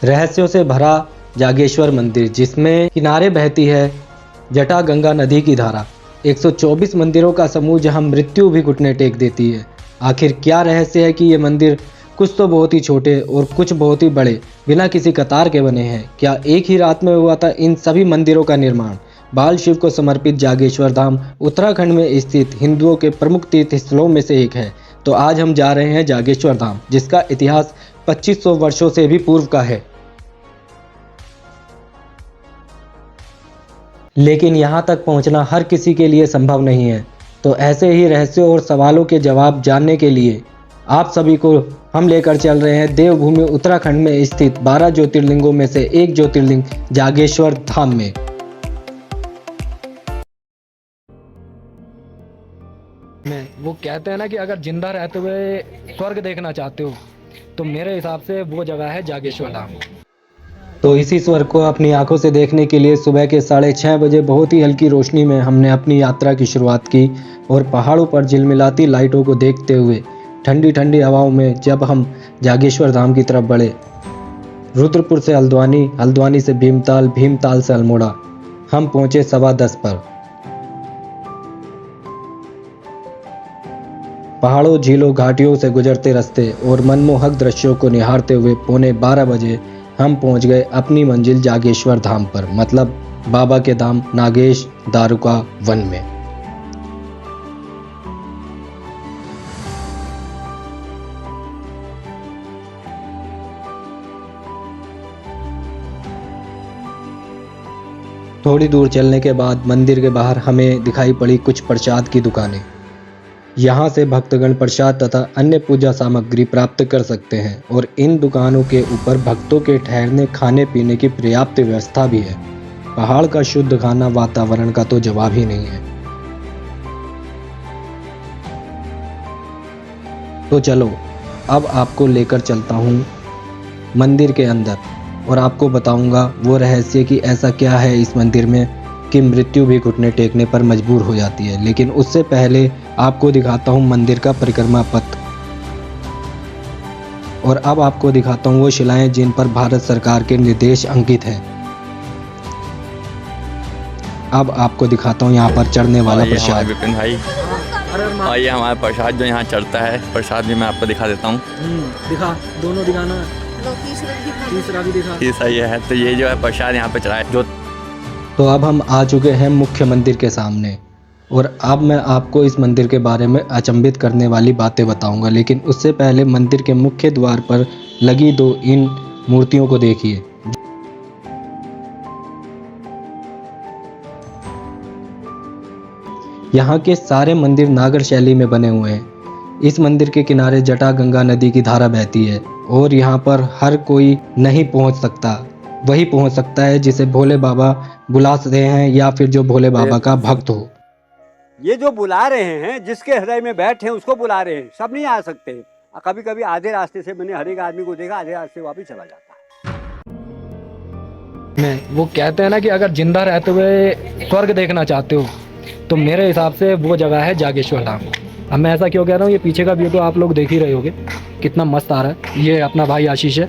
रहस्यों से भरा जागेश्वर मंदिर, जिसमें किनारे बहती है जटा गंगा नदी की धारा। 124 मंदिरों का समूह जहां मृत्यु भी घुटने टेक देती है। आखिर क्या रहस्य है कि ये मंदिर कुछ तो बहुत ही छोटे और कुछ बहुत ही बड़े बिना किसी कतार के बने हैं? क्या एक ही रात में हुआ था इन सभी मंदिरों का निर्माण? बाल शिव को समर्पित जागेश्वर धाम उत्तराखंड में स्थित हिंदुओं के प्रमुख तीर्थ स्थलों में से एक है। तो आज हम जा रहे हैं जागेश्वर धाम, जिसका इतिहास 2500 वर्षों से भी पूर्व का है। लेकिन यहाँ तक पहुँचना हर किसी के लिए संभव नहीं है। तो ऐसे ही रहस्यों और सवालों के जवाब जानने के लिए आप सभी को हम लेकर चल रहे हैं देवभूमि उत्तराखंड में स्थित 12 ज्योतिर्लिंगों में से एक ज्योतिर्लिंग जागेश्वर धाम में। वो कहते हैं ना कि अगर जिंदा रहते हुए स्वर्ग देखना चाहते हो तो मेरे हिसाब से वो जगह है जागेश्वर धाम। तो इसी स्वर्ग को अपनी आंखों से देखने के लिए सुबह के 6:30 बजे बहुत ही हल्की रोशनी में हमने अपनी यात्रा की शुरुआत की और पहाड़ों पर झिलमिलाती लाइटों को देखते हुए ठंडी ठंडी हवाओं में जब हम जागेश्वर धाम की तरफ बढ़े। रुद्रपुर से हल्द्वानी, हल्द्वानी से भीमताल, भीमताल से अल्मोड़ा हम पहुंचे 10:15 पर। पहाड़ों, झीलों, घाटियों से गुजरते रास्ते और मनमोहक दृश्यों को निहारते हुए 11:15 बजे हम पहुंच गए अपनी मंजिल जागेश्वर धाम पर, मतलब बाबा के धाम नागेश दारुका वन में। थोड़ी दूर चलने के बाद मंदिर के बाहर हमें दिखाई पड़ी कुछ प्रसाद की दुकानें। यहाँ से भक्तगण प्रसाद तथा अन्य पूजा सामग्री प्राप्त कर सकते हैं और इन दुकानों के ऊपर भक्तों के ठहरने, खाने पीने की पर्याप्त व्यवस्था भी है। पहाड़ का शुद्ध खाना, वातावरण का तो जवाब ही नहीं है। तो चलो अब आपको लेकर चलता हूँ मंदिर के अंदर और आपको बताऊंगा वो रहस्य कि ऐसा क्या है इस मंदिर में कि मृत्यु भी घुटने टेकने पर मजबूर हो जाती है। लेकिन उससे पहले आपको दिखाता हूँ मंदिर का परिक्रमा पथ और अब आपको दिखाता हूँ वो शिलाएं जिन पर भारत सरकार के निर्देश अंकित है। अब आपको दिखाता हूँ यहाँ पर चढ़ने वाला प्रसाद। विपिन भाई, और ये हमारा प्रसाद जो यहाँ चढ़ता है, प्रसाद भी मैं आपको दिखा देता हूँ। दिखा, दोनों दिखाना, तीसरा भी दिखा। तीसरा ये है, तो ये जो है प्रसाद यहाँ पे चढ़ा है जो। तो अब हम आ चुके हैं मुख्य मंदिर के सामने और अब मैं आपको इस मंदिर के बारे में अचंभित करने वाली बातें बताऊंगा। लेकिन उससे पहले मंदिर के मुख्य द्वार पर लगी दो इन मूर्तियों को देखिए। यहाँ के सारे मंदिर नागर शैली में बने हुए हैं। इस मंदिर के किनारे जटा गंगा नदी की धारा बहती है और यहाँ पर हर कोई नहीं पहुँच सकता, वही पहुँच सकता है जिसे भोले बाबा बुला रहे हैं या फिर जो भोले बाबा का भक्त हो। ये जो बुला रहे हैं, जिसके हृदय में बैठे हैं उसको बुला रहे हैं, सब नहीं आ सकते। कभी कभी आधे रास्ते से मैंने हर एक आदमी को देखा, आधे रास्ते वापस चला जाता है। वो कहते हैं ना कि अगर जिंदा रहते हुए स्वर्ग देखना चाहते हो तो मेरे हिसाब से वो जगह है जागेश्वर धाम। अब मैं ऐसा क्यों कह रहा हूँ, ये पीछे का व्यू तो आप लोग देख ही रहे होगे कितना मस्त आ रहा है। ये अपना भाई आशीष है,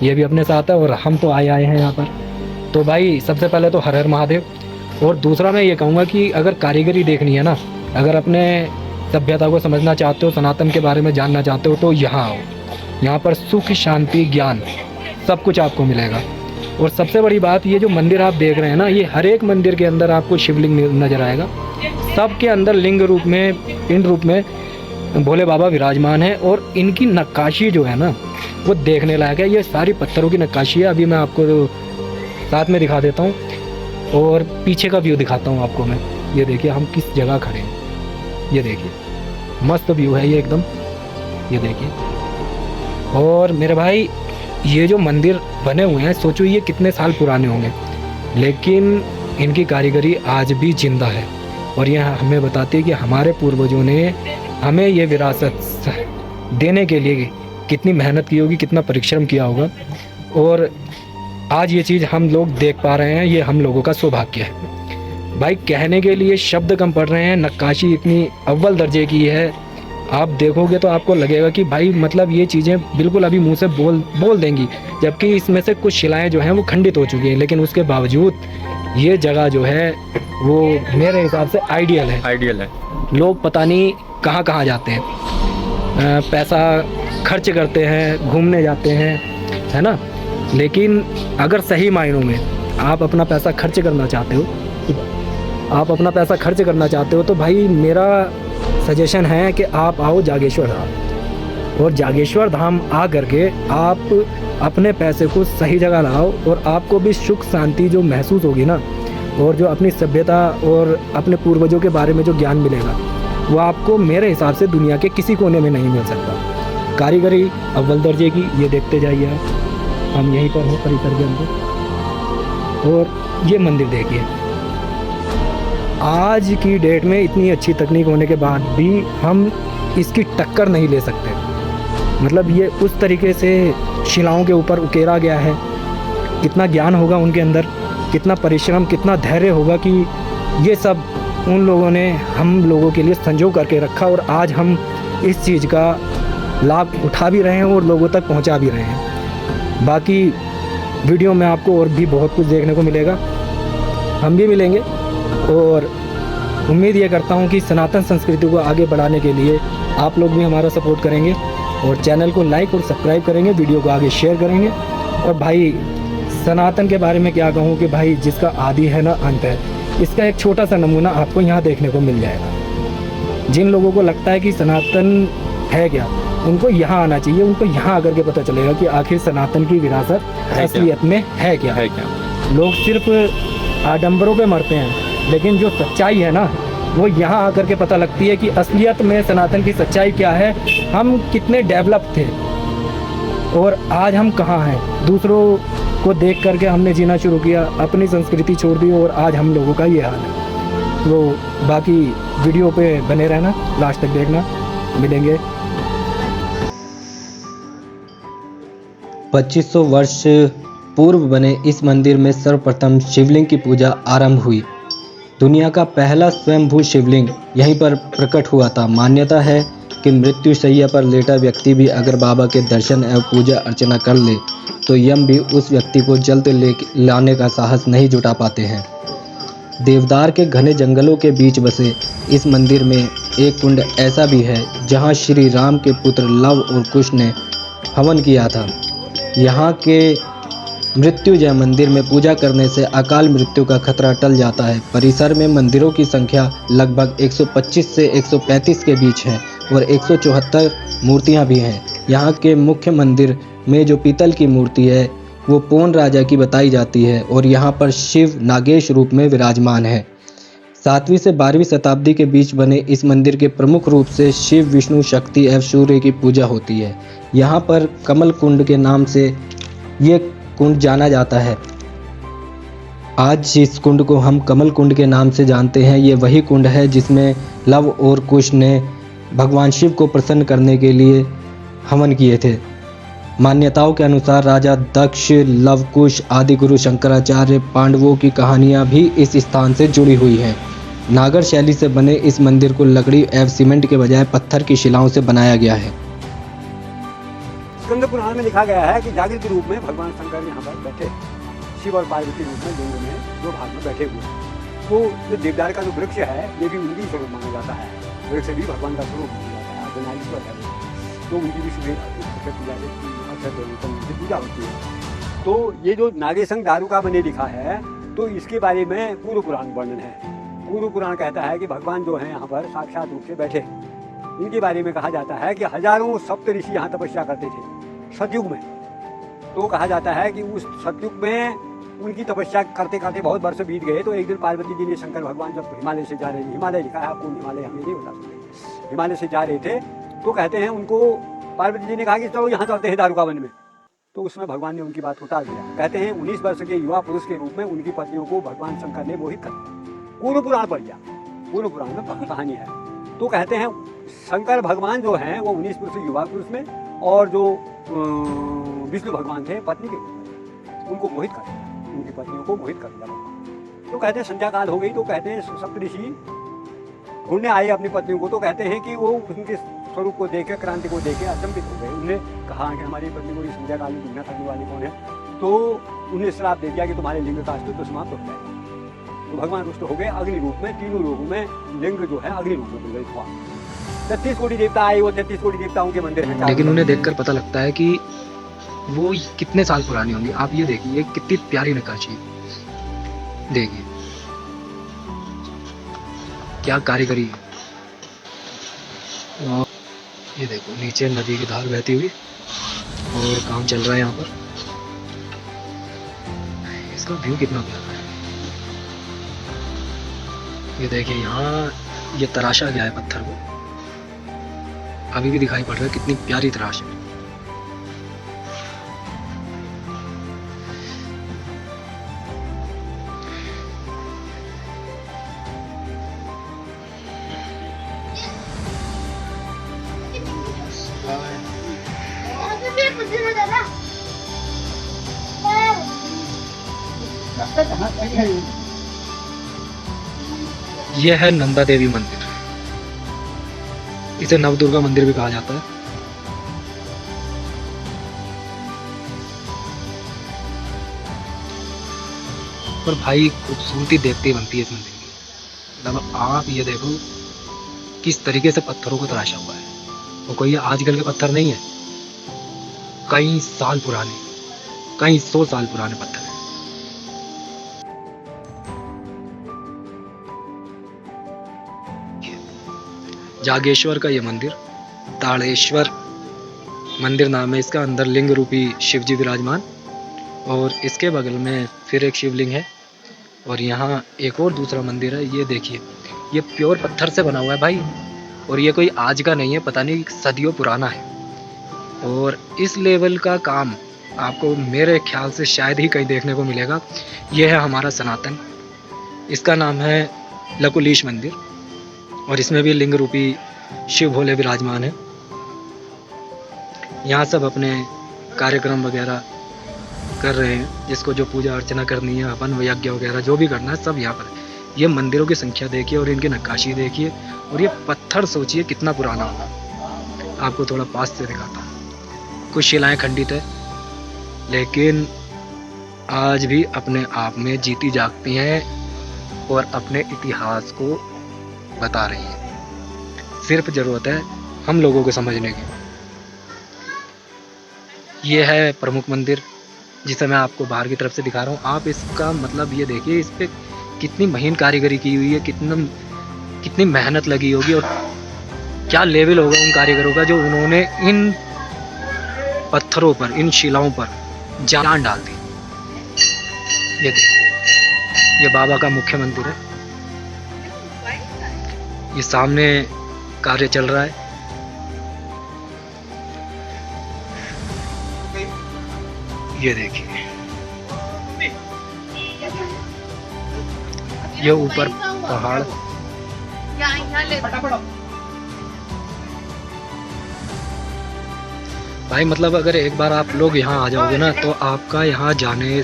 ये भी अपने साथ है और हम तो आए हैं यहाँ पर। तो भाई सबसे पहले तो हर हर महादेव। और दूसरा मैं ये कहूँगा कि अगर कारीगरी देखनी है ना, अगर अपने सभ्यता को समझना चाहते हो, सनातन के बारे में जानना चाहते हो तो यहाँ आओ। यहाँ पर सुख, शांति, ज्ञान सब कुछ आपको मिलेगा। और सबसे बड़ी बात, ये जो मंदिर आप देख रहे हैं ना, ये हर एक मंदिर के अंदर आपको शिवलिंग नजर आएगा। सबके अंदर लिंग रूप में, पिंड रूप में भोले बाबा विराजमान है और इनकी नक्काशी जो है ना वो देखने लायक है। ये सारी पत्थरों की नक्काशी है। अभी मैं आपको साथ में दिखा देता हूँ और पीछे का व्यू दिखाता हूँ आपको मैं। ये देखिए हम किस जगह खड़े हैं, ये देखिए मस्त व्यू है ये एकदम, ये देखिए। और मेरे भाई ये जो मंदिर बने हुए हैं, सोचो ये कितने साल पुराने होंगे, लेकिन इनकी कारीगरी आज भी जिंदा है। और ये हमें बताती है कि हमारे पूर्वजों ने हमें ये विरासत देने के लिए कितनी मेहनत की होगी, कितना परिश्रम किया होगा। और आज ये चीज़ हम लोग देख पा रहे हैं, ये हम लोगों का सौभाग्य है। भाई कहने के लिए शब्द कम पड़ रहे हैं। नक्काशी इतनी अव्वल दर्जे की है आप देखोगे तो आपको लगेगा कि भाई मतलब ये चीज़ें बिल्कुल अभी मुंह से बोल देंगी, जबकि इसमें से कुछ शिलाएं जो हैं वो खंडित हो चुकी हैं, लेकिन उसके बावजूद ये जगह जो है वो मेरे हिसाब से आइडियल है। आइडियल है। लोग पता नहीं कहाँ कहाँ जाते हैं, पैसा खर्च करते हैं, घूमने जाते हैं, है ना। लेकिन अगर सही मायनों में आप अपना पैसा खर्च करना चाहते हो, तो भाई मेरा सजेशन है कि आप आओ जागेश्वर धाम, और जागेश्वर धाम आ करके आप अपने पैसे को सही जगह लगाओ, और आपको भी सुख शांति जो महसूस होगी ना, और जो अपनी सभ्यता और अपने पूर्वजों के बारे में जो ज्ञान मिलेगा, वो आपको मेरे हिसाब से दुनिया के किसी कोने में नहीं मिल सकता। कारीगरी अव्वल दर्जे की, ये देखते जाइए आप, हम यहीं पर हैं परिसर के अंदर। और ये मंदिर देखिए, आज की डेट में इतनी अच्छी तकनीक होने के बाद भी हम इसकी टक्कर नहीं ले सकते। मतलब ये उस तरीके से शिलाओं के ऊपर उकेरा गया है, कितना ज्ञान होगा उनके अंदर, कितना परिश्रम, कितना धैर्य होगा कि ये सब उन लोगों ने हम लोगों के लिए संजो करके रखा, और आज हम इस चीज़ का लाभ उठा भी रहे हैं और लोगों तक पहुंचा भी रहे हैं। बाकी वीडियो में आपको और भी बहुत कुछ देखने को मिलेगा, हम भी मिलेंगे, और उम्मीद ये करता हूं कि सनातन संस्कृति को आगे बढ़ाने के लिए आप लोग भी हमारा सपोर्ट करेंगे, और चैनल को लाइक और सब्सक्राइब करेंगे, वीडियो को आगे शेयर करेंगे। और भाई सनातन के बारे में क्या कहूँ कि भाई जिसका आदि है ना अंत है, इसका एक छोटा सा नमूना आपको यहाँ देखने को मिल जाएगा। जिन लोगों को लगता है कि सनातन है क्या, उनको यहाँ आना चाहिए, उनको यहाँ आकर के पता चलेगा कि आखिर सनातन की विरासत असलियत में है क्या। लोग सिर्फ आडंबरों पे मरते हैं, लेकिन जो सच्चाई है ना वो यहाँ आकर के पता लगती है कि असलियत में सनातन की सच्चाई क्या है, हम कितने डेवलप थे और आज हम कहाँ हैं। दूसरों को देख करके हमने जीना शुरू किया, अपनी संस्कृति छोड़ दी, और आज हम लोगों का ये हाल है। तो बाकी वीडियो पे बने रहना, लास्ट तक देखना, मिलेंगे। 2500 वर्ष पूर्व बने इस मंदिर में सर्वप्रथम शिवलिंग की पूजा आरंभ हुई। दुनिया का पहला स्वयंभू शिवलिंग यहीं पर प्रकट हुआ था। मान्यता है कि मृत्यु शैया पर लेटा व्यक्ति भी अगर बाबा के दर्शन एवं पूजा अर्चना कर ले तो यम भी उस व्यक्ति को जल्द लाने का साहस नहीं जुटा पाते हैं। देवदार के घने जंगलों के बीच बसे इस मंदिर में एक कुंड ऐसा भी है जहां श्री राम के पुत्र लव और कुश ने हवन किया था। यहाँ के मृत्युंजय मंदिर में पूजा करने से अकाल मृत्यु का खतरा टल जाता है। परिसर में मंदिरों की संख्या लगभग 125 से 135 के बीच है और 174 मूर्तियां भी हैं। यहाँ के मुख्य मंदिर में जो पीतल की मूर्ति है वो पोन राजा की बताई जाती है और यहाँ पर शिव नागेश रूप में विराजमान है। 7वीं से 12वीं शताब्दी के बीच बने इस मंदिर के प्रमुख रूप से शिव, विष्णु, शक्ति एवं सूर्य की पूजा होती है। यहाँ पर कमल कुंड के नाम से ये कुंड जाना जाता है। आज जिस कुंड को हम कमल कुंड के नाम से जानते हैं, ये वही कुंड है जिसमें लव और कुश ने भगवान शिव को प्रसन्न करने के लिए हवन किए थे। मान्यताओं के अनुसार राजा दक्ष, लव कुश आदि गुरु शंकराचार्य, पांडवों की कहानियां भी इस स्थान से जुड़ी हुई हैं। नागर शैली से बने इस मंदिर को लकड़ी एवं सीमेंट के बजाय पत्थर की शिलाओं से बनाया गया है। स्कंद पुराण में लिखा गया है कि जागृत रूप में भगवान शंकर यहाँ पर बैठे, शिव और पार्वती रूप में लिंग में दो भाग में बैठे हुए हैं। तो जो देवदार का जो वृक्ष है ये भी उनकी स्वरूप माना जाता है। वृक्ष भी भगवान का स्वरूप माना जाता है, अर्धनारीश्वर है, तो उनकी भी पूजा होती है। तो ये जो नागेशंग दारुका बने लिखा है, तो इसके बारे में पूर्व पुराण वर्णन है। पूर्व पुराण कहता है कि भगवान जो है यहाँ पर साक्षात रूप से बैठे। इनके बारे में कहा जाता है कि हजारों सप्त ऋषि यहाँ तपस्या करते थे सतयुग में। तो कहा जाता है कि उस सतयुग में उनकी तपस्या करते करते बहुत वर्ष बीत गए। तो एक दिन पार्वती जी ने शंकर भगवान जब हिमालय से जा रहे थे, हिमालय लिखा है आपको, हिमालय हमें नहीं बता सकते, हिमालय से जा रहे थे, तो कहते हैं उनको पार्वती जी ने कहा कि चलो यहाँ चलते हैं दारुका वन में। तो उसमें भगवान ने उनकी बात उतार दिया। कहते हैं 19 वर्ष के युवा पुरुष के रूप में उनकी पत्नियों को भगवान शंकर ने मोहित कर दिया। पूर्व पुराण पढ़ लिया, पूर्व पुराण में कहानी है। तो कहते हैं शंकर भगवान जो हैं वो 19 वर्ष युवा पुरुष में, और जो विष्णु भगवान थे पत्नी के रूप में, उनको मोहित कर दिया, उनकी पत्नियों को मोहित कर दिया भगवान। तो कहते हैं संध्या काल हो गई, तो कहते हैं सप्त ऋषि ढूंढने आए अपनी पत्नियों को। तो कहते हैं कि वो उनके स्वरूप को देख के, क्रांति को देख के अचंभित हो गए। उन्हें कहा कि हमारी पत्नी को संध्या काली दुनिया करने वाली कौन है, तो उन्हें श्राप दे दिया कि तुम्हारे लिंग का अस्तित्व समाप्त हो जाएगा। तो भगवान रुष्ट हो गए, अग्नि रूप में, तीनों लोगों में लिंग जो है अग्नि रूप में प्रज्वलित हुआ। 33 कोटि देवता आए, वो 33 कोटि देवताओं के मंदिर में। लेकिन उन्हें देखकर पता लगता है कि वो कितने साल पुरानी होंगी। आप ये देखिए कितनी प्यारी नक्काशी है, देखिए क्या कारीगरी है। और ये देखो नीचे नदी की धार बहती हुई और काम चल रहा है यहाँ पर। इसका व्यू कितना प्यारा है। ये देखिए यहाँ ये तराशा गया है पत्थर को, अभी भी दिखाई पड़ रहा है कितनी प्यारी तराश है। यह है नंदा देवी मंदिर, इसे नवदुर्गा मंदिर भी कहा जाता है। पर भाई खूबसूरती देखते बनती है इस मंदिर की। मतलब आप ये देखो किस तरीके से पत्थरों को तराशा हुआ है। वो कोई आजकल के पत्थर नहीं है, कई साल पुराने, कई 100 साल पुराने पत्थर हैं। जागेश्वर का ये मंदिर, ताड़ेश्वर मंदिर नाम है इसका। अंदर लिंग रूपी शिव जी विराजमान, और इसके बगल में फिर एक शिवलिंग है। और यहाँ एक और दूसरा मंदिर है। ये देखिए ये प्योर पत्थर से बना हुआ है भाई, और ये कोई आज का नहीं है, पता नहीं सदियों पुराना है। और इस लेवल का काम आपको मेरे ख्याल से शायद ही कहीं देखने को मिलेगा। ये है हमारा सनातन, इसका नाम है लकुलीश मंदिर, और इसमें भी लिंग रूपी शिव भोले विराजमान है। यहाँ सब अपने कार्यक्रम वगैरह कर रहे हैं, जिसको जो पूजा अर्चना करनी है, अपन यज्ञ वगैरह जो भी करना है सब यहाँ पर। ये मंदिरों की संख्या देखिए और इनकी नक्काशी देखिए, और ये पत्थर सोचिए कितना पुराना होगा। आपको थोड़ा पास से दिखाता हूँ। कुछ शिलाएं खंडित है, लेकिन आज भी अपने आप में जीती जागती हैं और अपने इतिहास को बता रही है। सिर्फ जरूरत है हम लोगों को समझने की। ये है प्रमुख मंदिर, जिसे मैं आपको बाहर की तरफ से दिखा रहा हूँ। आप इसका मतलब ये देखिए, इस पे कितनी महीन कारीगरी की हुई है, कितनी मेहनत लगी होगी, और क्या लेवल होगा उन कारीगरों का जो उन्होंने इन पत्थरों पर, इन शिलाओं पर जान डाल दी। ये देखिए ये बाबा का मुख्य मंदिर है। ये सामने कार्य चल रहा है। ये देखिए ये ऊपर पहाड़, भाई मतलब अगर एक बार आप लोग यहाँ आ जाओगे ना, तो आपका यहाँ जाने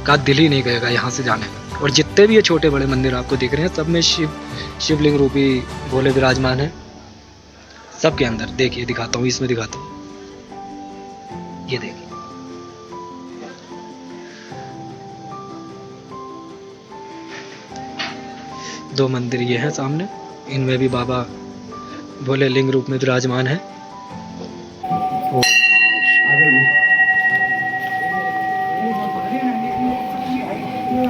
का दिल ही नहीं करेगा यहाँ से जाने का। और जितने भी ये छोटे बड़े मंदिर आपको दिख रहे हैं, सब में शिवलिंग रूपी भोले विराजमान है। सबके अंदर देखिए, दिखाता हूँ, इसमें दिखाता हूँ। ये देखिए दो मंदिर ये हैं सामने, इनमें भी बाबा भोले लिंग रूप में विराजमान है।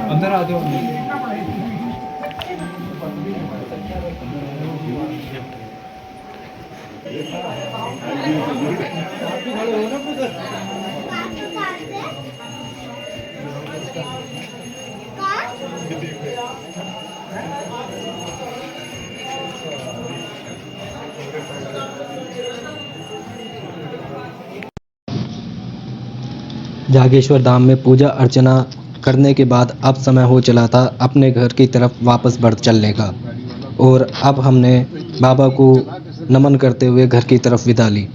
अंदर आ जाओ। जागेश्वर धाम में पूजा अर्चना करने के बाद अब समय हो चला था अपने घर की तरफ वापस बढ़ चलने का, और अब हमने बाबा को नमन करते हुए घर की तरफ विदा ली।